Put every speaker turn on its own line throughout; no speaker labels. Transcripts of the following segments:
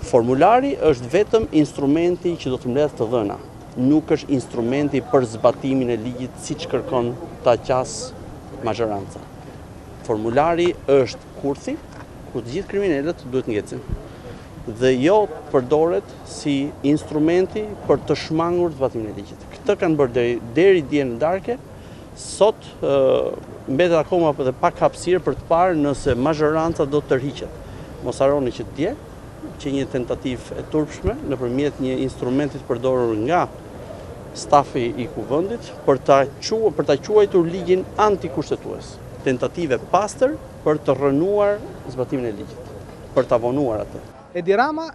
Formulari është vetëm instrumenti që do të mbledh të dhëna, nuk është instrumenti për zbatimin e ligjit siç kërkon ta qas mazhoranca. Formulari është kurthi ku të gjithë kriminalët duhet ngecin dhe jo përdoret si instrumenti për të shmangur zbatimin e ligjit. Këtë kanë bërë deri dje në darkë, sot mbetet akoma dhe pak hapësirë për të parë nëse mazhoranca do të tërhiqet. Mos harroni që dje që një tentativë e turpshme nëpërmjet një instrumenti të përdorur nga stafi i kuvendit për ta quajtur ligjin antikushtetues. Tentative pastër për të rënuar zbatimin e ligjit, për ta vonuar atë.
Edi Rama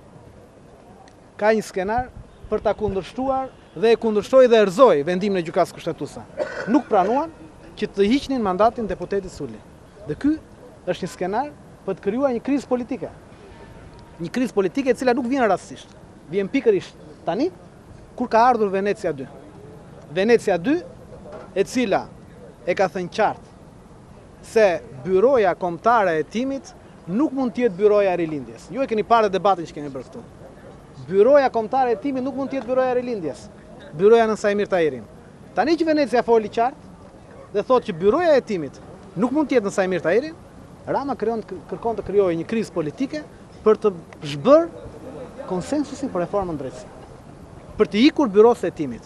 ka një skenar për ta kundërshtuar dhe e kundërshtoi dhe erëzoi vendimin e gjykatës kushtetuese. Nuk pranuan që të hiqnin mandatin deputetit Suli. Dhe ky është një skenar për të krijuar një krizë politike. Një krizë politike e cila nuk vjen rastësisht. Vjen pikërisht tani kur ka ardhur Venecia 2. Venecia 2, e cila e ka thënë qartë se byroja kombëtare e timit nuk mund të jetë byroja e rilindjes. Ju e keni parë debatin që kemi bërë këtu. Byroja kombëtare e timit nuk mund të jetë byroja e rilindjes. Byroja në Sajmir Tahirin. Tani që Venecia foli qartë dhe thotë që byroja e timit nuk mund të jetë në Sajmir Tahirin, Rama kërkon të krijojë një krizë politike për të zhbërë konsensusin për reformën drejtësie. Për të ikur byroja e timit.